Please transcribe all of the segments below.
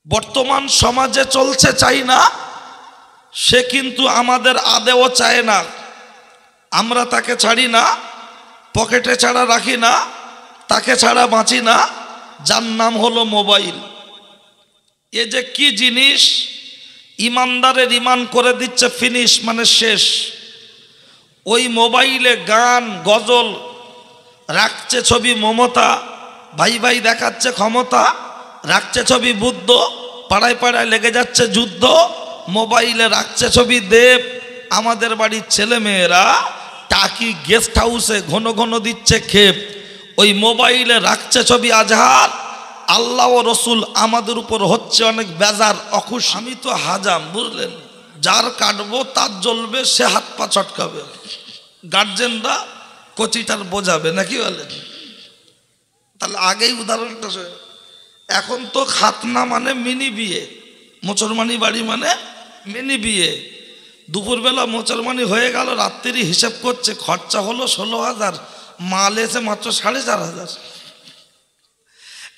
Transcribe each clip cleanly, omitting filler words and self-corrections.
বর্তমান সমাজে চলছে চাই না, সে কিন্তু আমাদের আদেও চায় না। আমরা তাকে ছাড়ি না, পকেটে ছাড়া রাখি না, তাকে ছাড়া বাঁচি না, যার নাম হলো মোবাইল। এ যে কি জিনিস, ইমানদারের ইমান করে দিচ্ছে ফিনিশ, মানে শেষ। ওই মোবাইলে গান গজল রাখছে, ছবি মমতা, ভাই ভাই দেখাচ্ছে ক্ষমতা, রাখছে ছবি বুদ্ধ, পাড়ায় পাড়ায় লেগে যাচ্ছে যুদ্ধ। মোবাইলে রাখছে ছবি দেব। আমাদের বাড়ির ছেলে মেয়েরা টাকি গেস্ট হাউসে ঘন ঘন দিচ্ছে খেপ। ওই মোবাইলে রাখছে ছবি আজহার। আল্লাহ ও রসুল আমাদের উপর হচ্ছে অনেক বেজার অখুশ। আমি তো হাজাম, বুঝলেন, যার কাটবো তার জ্বলবে, সে হাত পা চটকাবে। গার্জেনরা কচিটার বোঝাবে, নাকি বলেন? তাহলে আগেই উদাহরণটা, এখন তো খাতনা মানে মিনি বিয়ে, মুসলমানি বাড়ি মানে মিনি বিয়ে। দুপুরবেলা মুসলমানি হয়ে গেল, রাত্রি হিসাব করছে, খরচা হলো 16,000, মাল এসে মাত্র 4,500।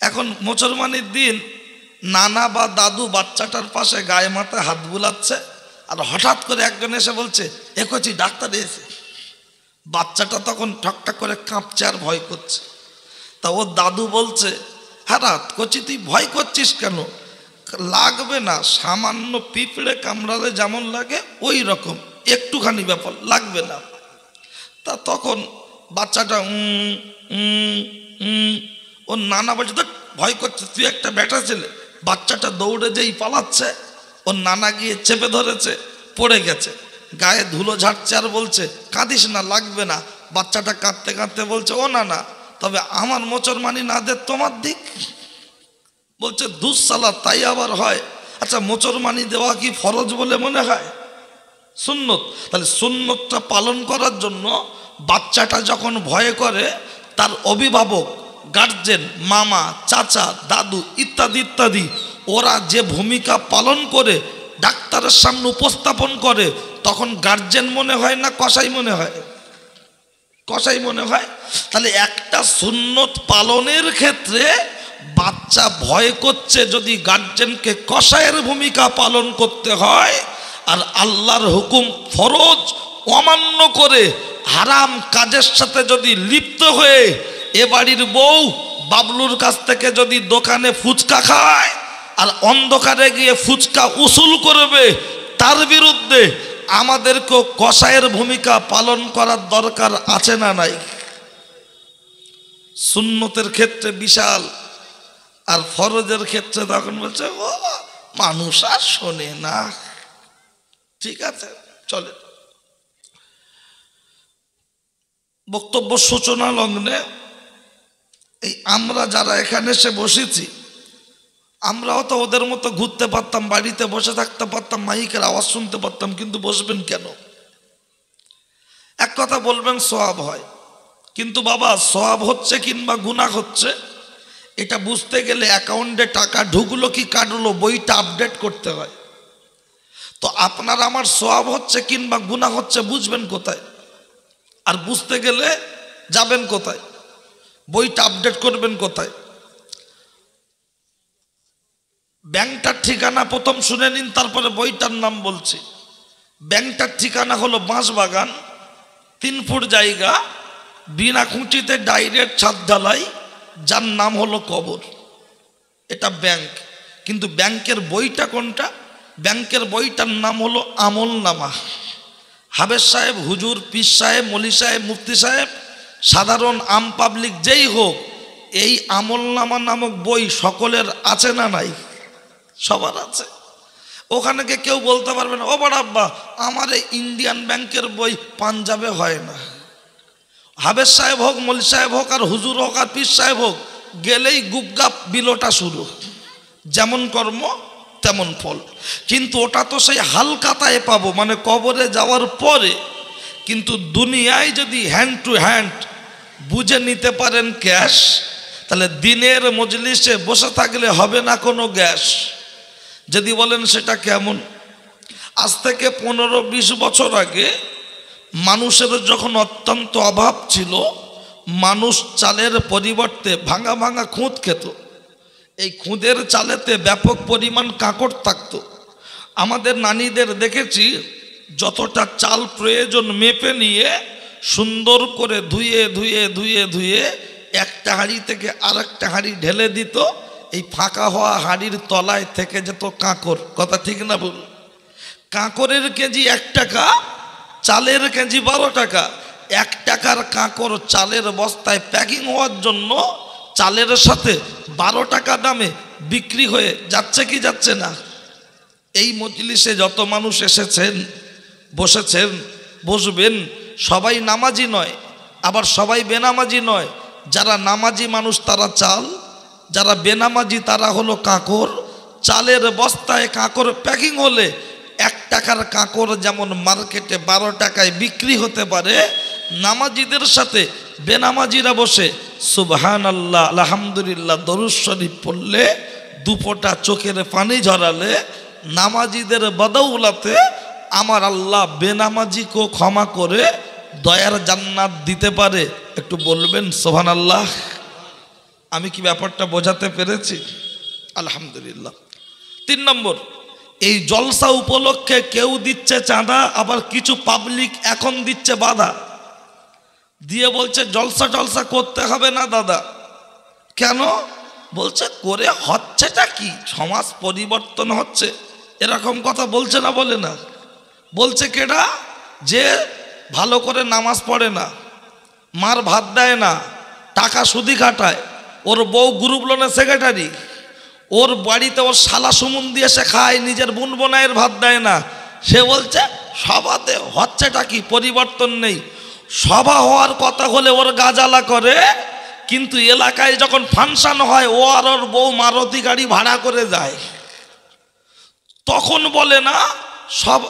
এখন মুসলমানির দিন নানা বা দাদু বাচ্চাটার পাশে গায়ে মাথায় হাত বুলাচ্ছে, আর হঠাৎ করে একজন এসে বলছে, কচি ডাক্তার এসে। বাচ্চাটা তখন ঠকঠক করে কাঁপছে আর ভয় করছে। তা ও দাদু বলছে, হ্যাঁ রাত কচি তুই ভয় করছিস কেন? লাগবে না, সামান্য পিঁপড়ে কামড়ালে যেমন লাগে ওই রকম, একটুখানি ব্যাপার, লাগবে না। তা তখন বাচ্চাটা ওর নানা বলছে, তো ভয় করছে, তুই একটা ব্যাটা ছেলে। বাচ্চাটা দৌড়ে যেই পালাচ্ছে, ওর নানা গিয়ে চেপে ধরেছে, পড়ে গেছে, গায়ে ধুলো ঝাড়ছে আর বলছে, কাঁদিস না, লাগবে না। বাচ্চাটা কাঁদতে কাঁদতে বলছে, ও নানা, তবে আমার মোচরমানি না দে তোমার দিক। বলছে, দুঃসালা, তাই আবার হয়? আচ্ছা, মোচরমানি দেওয়া কি ফরজ বলে মনে হয়? সুন্নত। তাহলে সুন্নতটা পালন করার জন্য বাচ্চাটা যখন ভয় করে, তার অভিভাবক, গার্জেন, মামা, চাচা, দাদু ইত্যাদি ইত্যাদি, ওরা যে ভূমিকা পালন করে ডাক্তারের সামনে উপস্থাপন করে, তখন গার্জেন মনে হয় না কসাই মনে হয়? কসাই মনে হয়। তাহলে একটা সুন্নত পালনের ক্ষেত্রে বাচ্চা ভয় করছে, যদি গার্জেনকে কসাইয়ের ভূমিকা পালন করতে হয়, আর আল্লাহর হুকুম ফরজ অমান্য করে হারাম কাজের সাথে যদি লিপ্ত হয়ে এ বাড়ির বউ বাবলুর কাছ থেকে যদি দোকানে ফুচকা খায় আর অন্ধকারে গিয়ে ফুচকা উসুল করবে, তার বিরুদ্ধে আমাদেরকেও কসাইয়ের ভূমিকা পালন করার দরকার আছে না নাই? সুন্নতের ক্ষেত্রে বিশাল, আর ফরজের ক্ষেত্রে তখন বলছে, ও মানুষ আর শোনে না। ঠিক আছে, চলে। বক্তব্য সূচনা লগ্নে এই আমরা যারা এখানে এসে বসেছি, আমরাও তো ওদের মতো ঘুরতে পারতাম, বাড়িতে বসে থাকতে পারতাম, মাইকের আওয়াজ শুনতে পারতাম, কিন্তু বসবেন কেন? এক কথা বলবেন সওয়াব হয়, কিন্তু বাবা সওয়াব হচ্ছে কিংবা গুনাহ হচ্ছে এটা বুঝতে গেলে অ্যাকাউন্টে টাকা ঢুকলো কি কাটলো, বইটা আপডেট করতে হয়। তো আপনার আমার সওয়াব হচ্ছে কিংবা গুনাহ হচ্ছে বুঝবেন কোথায়? আর বুঝতে গেলে যাবেন কোথায়? বইটা আপডেট করবেন কোথায়? ব্যাংকটার ঠিকানা প্রথম শুনে নিন, তারপরে বইটার নাম বলছি। ব্যাংকটার ঠিকানা হলো বাঁশবাগান, 3 ফুট জায়গা, বিনা খুঁটিতে ডাইরেক্ট ছাদ ঢালাই, যার নাম হলো কবর। এটা ব্যাংক। কিন্তু ব্যাংকের বইটা কোনটা? ব্যাংকের বইটার নাম হলো আমলনামা। হাবেজ সাহেব, হুজুর, পীর সাহেব, মলি সাহেব, মুফতি সাহেব, সাধারণ আম পাবলিক যেই হোক, এই আমলনামা নামক বই সকলের আছে না নাই? সবার আছে। ওখানে কেউ বলতে পারবে না, ও বড় আব্বা আমার এই ইন্ডিয়ান ব্যাংকের বই পাঞ্জাবে হয় না। হাবেজ সাহেব হোক, মলি সাহেব হোক, আর হুজুর হোক, আর পীর সাহেব হোক, গেলেই গুপগাপ বিলোটা শুরু, যেমন কর্ম তেমন ফল। কিন্তু ওটা তো সেই হালকাতায় পাবো, মানে কবরে যাওয়ার পরে। কিন্তু দুনিয়ায় যদি হ্যান্ড টু হ্যান্ড বুঝে নিতে পারেন ক্যাশ, তাহলে দিনের মজলিসে বসে থাকলে হবে না কোনো গ্যাস। যদি বলেন সেটা কেমন? আজ থেকে 15-20 বছর আগে মানুষের যখন অত্যন্ত অভাব ছিল, মানুষ চালের পরিবর্তে ভাঙা ভাঙা খুঁত খেত। এই খুদের চালেতে ব্যাপক পরিমাণ কাঁকড় থাকতো। আমাদের নানীদের দেখেছি যতটা চাল প্রয়োজন মেপে নিয়ে সুন্দর করে ধুয়ে ধুয়ে ধুয়ে ধুয়ে একটা হাঁড়ি থেকে আরেকটা হাঁড়ি ঢেলে দিত। এই ফাঁকা হওয়া হাঁড়ির তলায় থেকে যেত কাঁকড়। কথা ঠিক না বল? কাঁকড়ের কেজি 1 টাকা, চালের কেজি 12 টাকা। 1 টাকার কাঁকড় চালের বস্তায় প্যাকিং হওয়ার জন্য চালের সাথে 12 টাকা দামে বিক্রি হয়ে যাচ্ছে কি যাচ্ছে না? এই মজলিসে যত মানুষ এসেছেন, বসেছেন, বসবেন, সবাই নামাজি নয়, আবার সবাই বেনামাজি নয়। যারা নামাজি মানুষ তারা চাল, যারা বেনামাজি তারা হলো কাঁকড়। চালের বস্তায় কাঁকড় প্যাকিং হলে 1 টাকার কাঁকড় যেমন মার্কেটে 12 টাকায় বিক্রি হতে পারে, নামাজিদের সাথে বেনামাজিরা বসে সুবহানাল্লাহ আলহামদুলিল্লাহ দরুদ শরীফ পড়লে, দুপোটা চোখের পানি ঝরালে, নামাজিদের বদৌলতে আমার আল্লাহ বেনামাজিকেও ক্ষমা করে দয়ার জান্নাত দিতে পারে। একটু বলবেন সুবহানাল্লাহ। আমি কি ব্যাপারটা বোঝাতে পেরেছি? আলহামদুলিল্লাহ। 3 নম্বর, এই জলসা উপলক্ষে কেউ দিচ্ছে চাঁদা, আবার কিছু পাবলিক এখন দিচ্ছে বাধা দিয়ে বলছে জলসা টলসা করতে হবে না দাদা। কেন? বলছে করে হচ্ছেটা কি? সমাজ পরিবর্তন হচ্ছে, এরকম কথা বলছে না? বলে না? বলছে কেডা? যে ভালো করে নামাজ পড়ে না, মার ভাত দেয় না, টাকা সুদি খাটায়, ওর বউ গ্রুপ লোনের সেক্রেটারি, ওর বাড়িতে ওর শালা সুমন্দি এসে খায়, নিজের বোন বোনাইয়ের ভাত দেয় না। সে বলছে সভাতে হচ্ছেটা কি? পরিবর্তন নেই। সভা হওয়ার কথা হলে ওর গাজালা করে, কিন্তু এলাকায় যখন ফাংশন হয় ও আর ওর বউ মারুতি গাড়ি ভাড়া করে যায়। তখন বলে না সব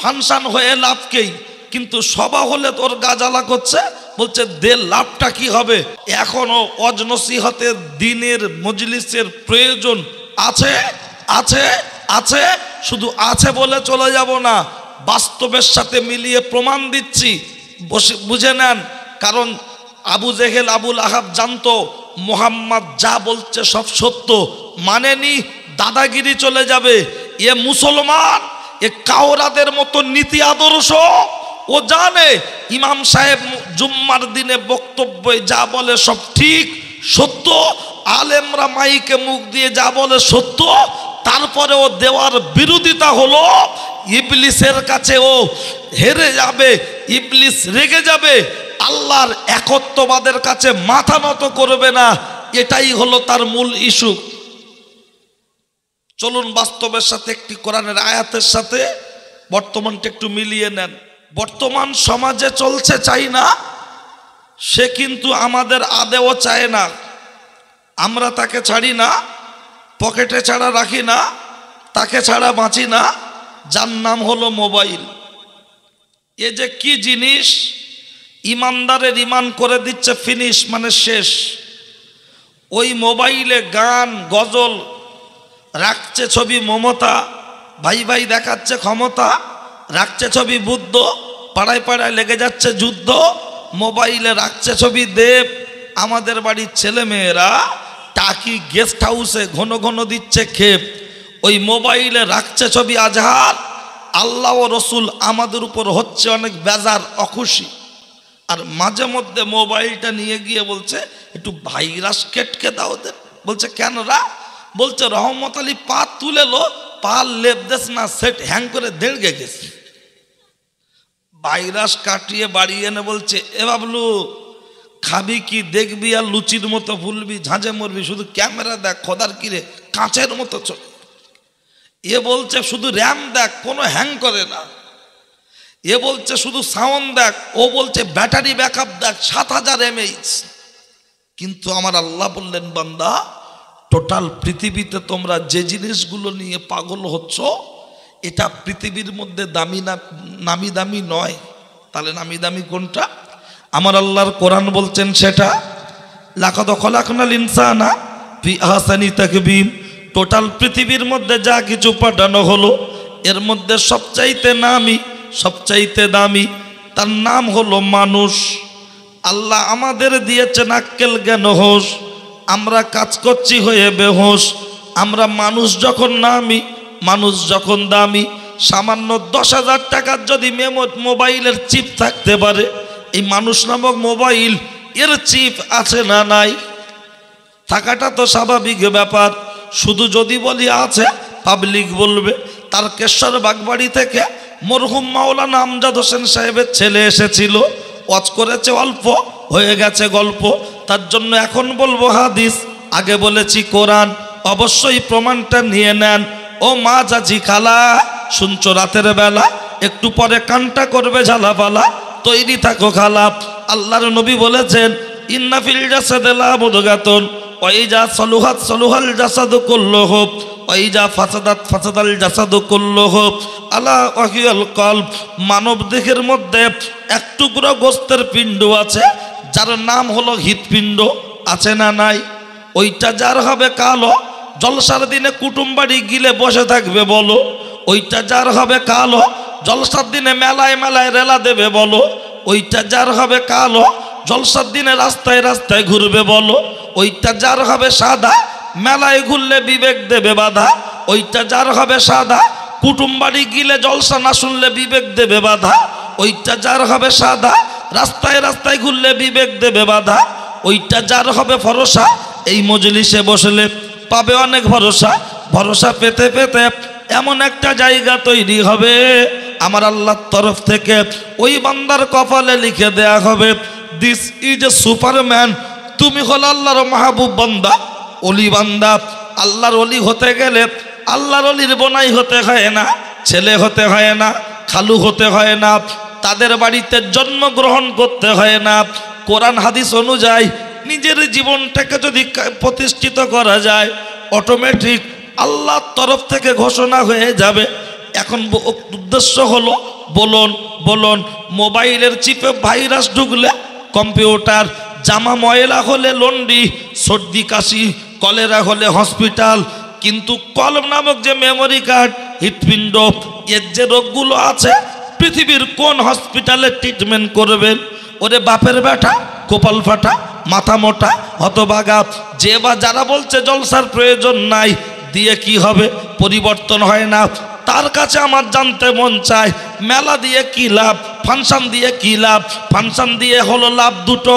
ফাংশন হয়ে লাভকেই, কিন্তু সভা হলে তোর গাজালা করছে। বলছে দে লাভটা কি হবে? এখনো অজনসিহতের দিনের মজলিসের প্রয়োজন আছে আছে আছে, শুধু আছে বলে চলে যাব না, বাস্তবের সাথে মিলিয়ে প্রমাণ দিচ্ছি, বুঝে নেন। কারণ আবু জেহেল আবুল আহাব জানতো মোহাম্মদ যা বলছে সব সত্য, মানেনি দাদাগিরি চলে যাবে। এ মুসলমান, এ কাওরাদের মতো নীতি আদর্শ ও জানে ইমাম সাহেব জুম্মার দিনে বক্তব্যে যা বলে সব ঠিক সত্য, আলেমরা মাইকে মুখ দিয়ে যা বলে সত্য, তারপরে ও দেওয়ার বিরোধিতা হলো ইবলিসের কাছে ও হেরে যাবে, ইবলিস রেগে যাবে, আল্লাহর একত্ববাদের কাছে মাথা নত করবে না। এটাই হলো তার মূল ইস্যু। চলুন বাস্তবের সাথে একটি কোরআনের আয়াতের সাথে বর্তমানটা একটু মিলিয়ে নেন। বর্তমান সমাজে চলছে চাই না, সে কিন্তু আমাদের আদেও চায় না। আমরা তাকে ছাড়ি না, পকেটে ছাড়া রাখি না, তাকে ছাড়া বাঁচি না, যার নাম হলো মোবাইল। এ যে কি জিনিস, ইমানদারের ইমান করে দিচ্ছে ফিনিশ, মানে শেষ। ওই মোবাইলে গান গজল রাখছে, ছবি মমতা, ভাই ভাই দেখাচ্ছে ক্ষমতা, রাখছে ছবি বুদ্ধ, পাড়ায় পাড়ায় লেগে যাচ্ছে যুদ্ধ, মোবাইলে রাখছে ছবি দেব। আমাদের বাড়ির ছেলে মেয়েরা টাকি গেস্ট হাউসে ঘন ঘন দিচ্ছে খেপ, ওই মোবাইলে রাখছে ছবি আজহার। আল্লাহ ও রসুল আমাদের উপর হচ্ছে অনেক বেজার, অখুশি। আর মাঝে মধ্যে মোবাইলটা নিয়ে গিয়ে বলছে একটু ভাইরাস কেটকে দাও দেন। বলছে কেন রা? বলছে রহমত আলী পা তুলে লো, পা লেপ দেশ না, সেট হ্যাং করে দেড়গে গেছে। ভাইরাস কাটিয়ে বাড়ি এনে বলছে এ বাবলু খাবি কি দেখবি আর লুচির মতো ভুলবি, ঝাঁঝে মরবি, শুধু ক্যামেরা দেখ, খোদার কিরে কাঁচের মতো চলে। এ বলছে শুধু র্যাম দেখ, কোনো হ্যাং করে না। এ বলছে শুধু সাউন্ড দেখ, ও বলছে ব্যাটারি ব্যাকআপ দেখ 7000 mAh। কিন্তু আমার আল্লাহ বললেন বান্দা, টোটাল পৃথিবীতে তোমরা যে জিনিসগুলো নিয়ে পাগল হচ্ছ, এটা পৃথিবীর মধ্যে দামি না, নামি দামি নয়। তাহলে নামি দামি কোনটা? আমার আল্লাহর কোরআন বলছেন সেটা। লাকাদ খলাকনাল ইনসানা ফি আহসানি তাকবীম। টোটাল পৃথিবীর মধ্যে যা কিছু পাঠানো হলো, এর মধ্যে সবচাইতে নামি, সবচাইতে দামি, তার নাম হলো মানুষ। আল্লাহ আমাদের দিয়েছেন আক্কেল জ্ঞান হোশ, আমরা কাজ করছি হয়ে বেহুশ। আমরা মানুষ যখন নামি, মানুষ যখন দামি, সামান্য 10,000 টাকার যদি মোবাইলের চিপ থাকতে পারে, এই মানুষ নামক মোবাইল এর চিপ আছে না নাই? থাকাটা তো স্বাভাবিক ব্যাপার। শুধু যদি বলি আছে, পাবলিক বলবে তারকেশ্বর বাগবাড়ি থেকে মরহুম মাওলানা আমজাদ হোসেন সাহেবের ছেলে এসেছিল, ওয়াজ করেছে অল্প, হয়ে গেছে গল্প। তার জন্য এখন বলবো হাদিস, আগে বলেছি কোরআন। অবশ্যই প্রমাণটা নিয়ে নেন। ও মা চাচি খালা, শুনছো রাতের বেলা, একটু পরে কানটা করবে ঝালাপালা, তৈরি থাকো খালা। আল্লাহর নবী বলেছেন, ইন্না ফিল জাসাদি লামুদগাতুন ওয়া ইজা সলুহাত সলুহাল জাসাদু কুল্লুহু ওয়া ইজা ফাসাদাত ফাসাদাল জাসাদু কুল্লুহু আলা ওয়াহিয়াল কলব। মানব দেহের মধ্যে এক টুকরো গোস্তের পিণ্ড আছে, যার নাম হলো হৃৎপিণ্ড। আছে না নাই? ওইটা যার হবে কালো, জলসার দিনে কুটুম বাড়ি গিলে বসে থাকবে বলো। ওইটা যার হবে কালো, জলসার দিনে মেলায় মেলায় রেলা দেবে বলো। ওইটা যার হবে কালো, জলসার দিনে রাস্তায় রাস্তায় ঘুরবে বলো। ওইটা যার হবে সাদা, মেলায় ঘুরলে বিবেক দেবে বাধা। ওইটা যার হবে সাদা, কুটুম বাড়ি গিলে জলসা না শুনলে বিবেক দেবে বাধা। ওইটা যার হবে সাদা, রাস্তায় রাস্তায় ঘুরলে বিবেক দেবে বাধা। ওইটা যার হবে ফরসা, এই মজলিসে বসলে পাবে অনেক ভরসা। ভরসা পেতে পেতে এমন একটা জায়গা তৈরি হবে, আমার আল্লাহর তরফ থেকে ওই বান্দার কপালে লিখে দেয়া হবে, দিস ইজ এ সুপারম্যান। তুমি হলো আল্লাহর মাহবুব বান্দা, অলি বান্দা। আল্লাহর অলি হতে গেলে আল্লাহর অলির বোনাই হতে হয় না, ছেলে হতে হয় না, খালু হতে হয় না, তাদের বাড়িতে জন্মগ্রহণ করতে হয় না। কোরআন হাদিস অনুযায়ী নিজের জীবনটাকে যদি প্রতিষ্ঠিত করা যায়, অটোমেটিক আল্লাহর তরফ থেকে ঘোষণা হয়ে যাবে। এখন উদ্দেশ্য হলো, বলুন মোবাইলের চিপে ভাইরাস ঢুকলে কম্পিউটার, জামা ময়লা হলে লন্ডি, সর্দি কাশি কলেরা হলে হসপিটাল। কিন্তু কলম নামক যে মেমোরি কার্ড, হৃৎপিণ্ড, এর যে রোগগুলো আছে, পৃথিবীর কোন হসপিটালে ট্রিটমেন্ট করবেন? ওরে বাপের বেটা, কপাল ফাটা, মাথা মোটা, হতভাগা। যে বা যারা বলছে জলসার প্রয়োজন নাই, দিয়ে কি হবে? পরিবর্তন হয় না। তার কাছে আমার জানতে মন চায়, মেলা দিয়ে কি লাভ, ফাংশন দিয়ে কি লাভ? ফাংশন দিয়ে হলো লাভ দুটো।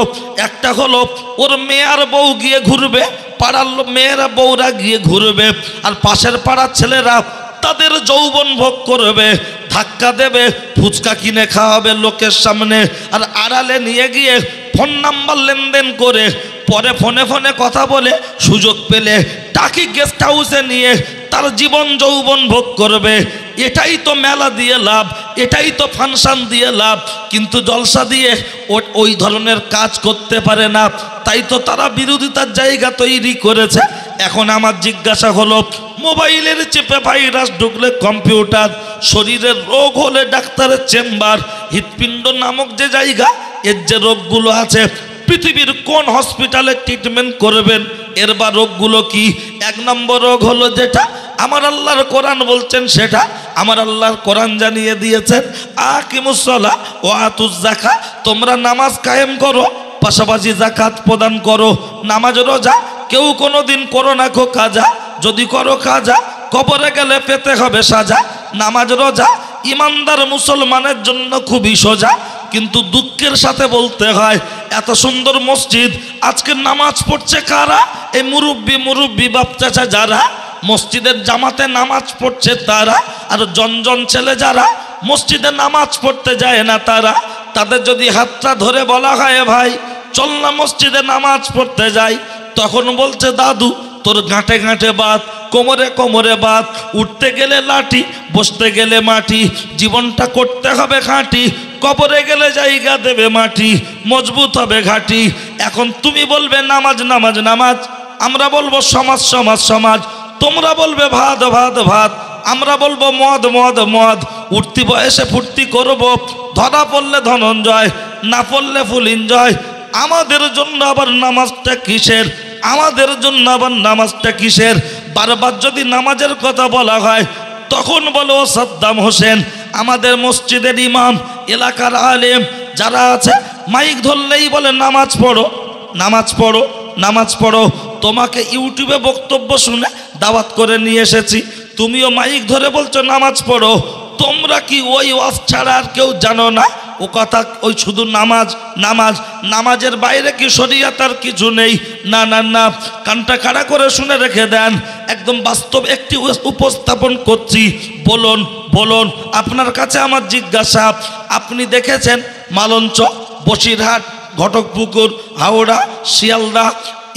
একটা হলো ওর মেয়ে আর বউ গিয়ে ঘুরবে, পাড়ার মেয়েরা বউরা গিয়ে ঘুরবে, আর পাশের পাড়ার ছেলেরা তাদের যৌবন ভোগ করবে, ধাক্কা দেবে, ফুচকা কিনে খাওয়াবে লোকের সামনে, আর আড়ালে নিয়ে গিয়ে ফোন নাম্বার লেনদেন করে, পরে ফোনে ফোনে কথা বলে, সুযোগ পেলে টাকি গেস্ট হাউসে নিয়ে তার জীবন যৌবন ভোগ করবে। এটাই তো মেলা দিয়ে লাভ, এটাই তো ফাংশন দিয়ে লাভ। কিন্তু জলসা দিয়ে ওই ধরনের কাজ করতে পারে না, তাই তো তারা বিরোধিতার জায়গা তৈরি করেছে। এখন আমার জিজ্ঞাসা হলো, মোবাইলের চেপে ভাইরাস ঢুকলে কম্পিউটার, শরীরের রোগ হলে ডাক্তারের চেম্বার, হৃৎপিণ্ড নামক যে জায়গা, এর যে রোগগুলো আছে, পৃথিবীর কোন হসপিটালে ট্রিটমেন্ট করবেন? এর বা রোগগুলো কি? 1 নম্বর রোগ হলো যেটা আমার আল্লাহর কোরআন বলছেন, সেটা আমার আল্লাহর কোরআন জানিয়ে দিয়েছেন, আকিমুস সালাহ ওয়া আতুজ যাকাত, তোমরা নামাজ কায়েম করো, পাশাপাশি যাকাত প্রদান করো। নামাজ রোজা কেউ কোনোদিন করো না খো কাজা, যদি করো কাজা কবরে গেলে পেতে হবে সাজা। নামাজ রোজা ইমানদার মুসলমানের জন্য খুবই সোজা, কিন্তু দুঃখের সাথে বলতে হয়, এত সুন্দর মসজিদ, আজকে নামাজ পড়ছে কারা? এই মুরব্বি বাপ চাচা যারা মসজিদের জামাতে নামাজ পড়ছে তারা, আর জন ছেলে যারা মসজিদে নামাজ পড়তে যায় না তারা। তাদের যদি হাতটা ধরে বলা হয়, ভাই চল না মসজিদে নামাজ পড়তে যাই, তখন বলছে, দাদু তোর গাঁটে গাঁটে বাত, কোমরে কোমরে বাত, উঠতে গেলে লাঠি, বসতে গেলে মাটি, জীবনটা করতে হবে খাঁটি, কবরে গেলে জায়গা দেবে মাটি, মজবুত হবে ঘাটি। এখন তুমি বলবে নামাজ নামাজ নামাজ, আমরা বলবো সমাজ সমাজ সমাজ, তোমরা বলবে ভাত ভাত ভাত, আমরা বলবো মদ মদ মদ। উঠতি বয়সে ফুর্তি করব, ধরা পড়লে ধনঞ্জয়, না পড়লে ফুল এনজয়। আমাদের জন্য আবার নামাজটা কিসের? আমাদের জন্য আবার নামাজটা কিসের? বারবার যদি নামাজের কথা বলা হয়, তখন বলো সাদ্দাম হোসেন। আমাদের মসজিদের ইমাম, এলাকার আলেম যারা আছে, মাইক ধরলেই বলে নামাজ পড়ো, নামাজ পড়ো, নামাজ পড়ো। তোমাকে ইউটিউবে বক্তব্য শুনে দাওয়াত করে নিয়ে এসেছি, তুমিও মাইক ধরে বলছো নামাজ পড়ো। তোমরা কি ওই ওয়াজ ছাড়া আর কেউ জানো না? ও কথা ওই শুধু নামাজ নামাজ, নামাজের বাইরে কি শরীয়ত আর কিছু নেই? না না না, কানটা খাড়া করে শুনে রেখে দেন। একদম বাস্তব একটি উপস্থাপন করছি। বলুন বলুন, আপনার কাছে আমার জিজ্ঞাসা, আপনি দেখেছেন মালঞ্চ, বসিরহাট, ঘটকপুকুর, হাওড়া, শিয়ালদা,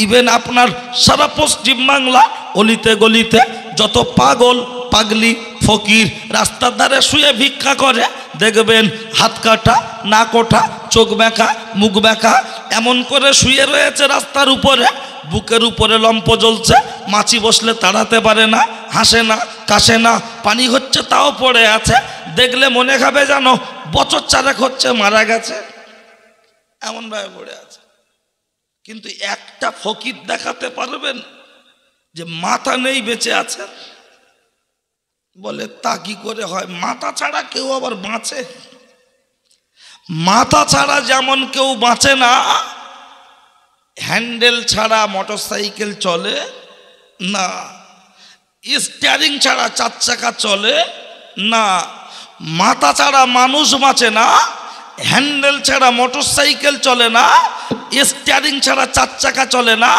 ইভেন আপনার সারা পশ্চিম বাংলা অলিতে গলিতে যত পাগল পাগলি ফকির রাস্তার ধারে শুয়ে ভিক্ষা করে, দেখবেন হাত কাটা, নাক ওঠা, চোখ ব্যাঁকা, মুখ ব্যাঁকা, এমন করে শুয়ে রয়েছে রাস্তার উপরে, বুকের উপরে লম্প জ্বলছে, মাছি বসলে তাড়াতে পারে না, হাসে না, কাশে না, পানি হচ্ছে তাও পড়ে আছে, দেখলে মনে হবে জানো বছর চারেক হচ্ছে মারা গেছে, এমনভাবে পড়ে আছে। কিন্তু একটা ফকির দেখাতে পারবেন যে মাথা নেই, বেঁচে আছে? বলে তা কি করে হয়? মাথা ছাড়া কেউ আবার বাঁচে? মাথা ছাড়া যেমন কেউ বাঁচে না, হ্যান্ডেল ছাড়া মোটর সাইকেল চলে না, স্টিয়ারিং ছাড়া চার চাকা চলে না, মাথা ছাড়া মানুষ বাঁচে না, হ্যান্ডেল ছাড়া মোটর সাইকেল চলে না, স্টিয়ারিং ছাড়া চার চাকা চলে না।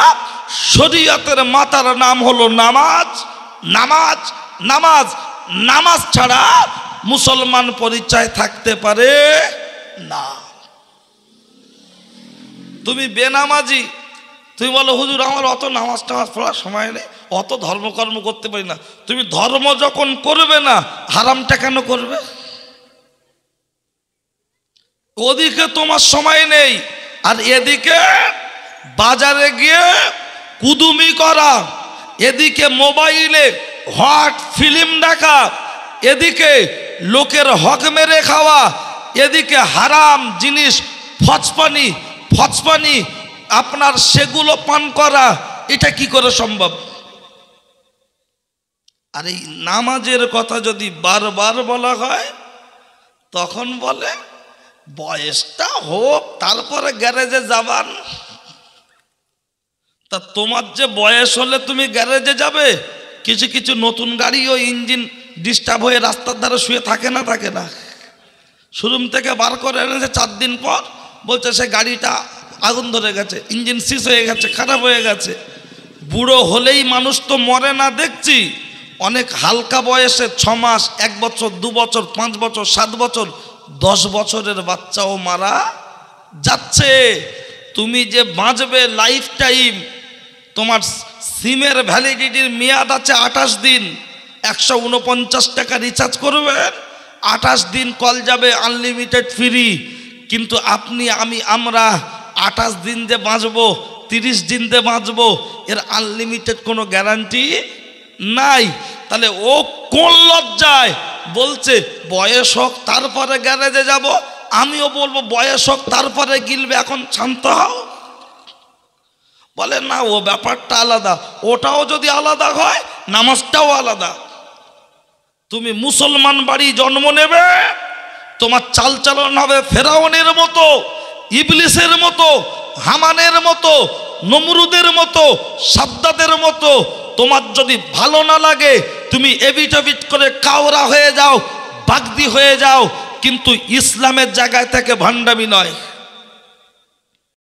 শরীয়তের মাথার নাম হলো নামাজ। নামাজ নামাজ নামাজ ছাড়া মুসলমান পরিচয় থাকতে পারে না। তুমি বেনামাজি, তুমি বলো হুজুর আমার অত নামাজ টামাজ পড়ার সময় নেই, অত ধর্মকর্ম করতে পারি না। তুমি ধর্ম যখন করবে না, হারামটা কেন করবে? ওদিকে তোমার সময় নেই, আর এদিকে বাজারে গিয়ে কুদুমি করা, এদিকে মোবাইলে হট ফিল্ম দেখা, এদিকে লোকের হক মেরে খাওয়া, এদিকে হারাম জিনিস ফচপানি ফচপানি আপনার সেগুলো পান করা, এটা কি করে সম্ভব? আর এই নামাজের কথা যদি বারবার বলা হয়, তখন বলে বয়সটা হোক তারপরে গ্যারেজে যাবান। তা তোমার যে বয়স হলে তুমি গ্যারেজে যাবে? কিছু কিছু নতুন গাড়িও ইঞ্জিন ডিস্টার্ব হয়ে রাস্তার ধারে শুয়ে থাকে না, থাকে না, শোরুম থেকে বার করে এনেছে 4 দিন পর, বলছে সে গাড়িটা আগুন ধরে গেছে, ইঞ্জিন সিজ হয়ে গেছে, খারাপ হয়ে গেছে। বুড়ো হলেই মানুষ তো মরে না দেখছি, অনেক হালকা বয়সে 6 মাস, 1 বছর, 2 বছর, 5 বছর, 7 বছর, 10 বছরের বাচ্চাও মারা যাচ্ছে। তুমি যে বাঁচবে লাইফ টাইম, তোমার সিমের ভ্যালিডিটির মেয়াদ আছে 28 দিন, 149 টাকা রিচার্জ করবেন, 28 দিন কল যাবে আনলিমিটেড ফ্রি। কিন্তু আপনি আমরা 28 দিন যে বাঁচবো, 30 দিন যে বাঁচবো, এর আনলিমিটেড কোনো গ্যারান্টি নাই। তাহলে ও কোন লজ্জায় বলছে বয়স হোক তারপরে গ্যারেজে যাব? আমিও বলবো বয়স হোক তারপরে গিলবে, এখন শান্ত হও। বলে না, ও ব্যাপারটা আলাদা, ওটাও যদি আলাদা হয় নামাজটাও আলাদা। তুমি মুসলমান বাড়ি জন্ম নেবে, তোমার চালচলন হবে ফেরাউনের মতো, ইবলিসের মতো, হামানের মতো, নমরুদের মতো, সাদ্দাদের মতো। তোমার যদি ভালো না লাগে তুমি এবিট করে কাওরা হয়ে যাও, বাগদি হয়ে যাও, কিন্তু ইসলামের জায়গায় থেকে ভান্ডামি নয়।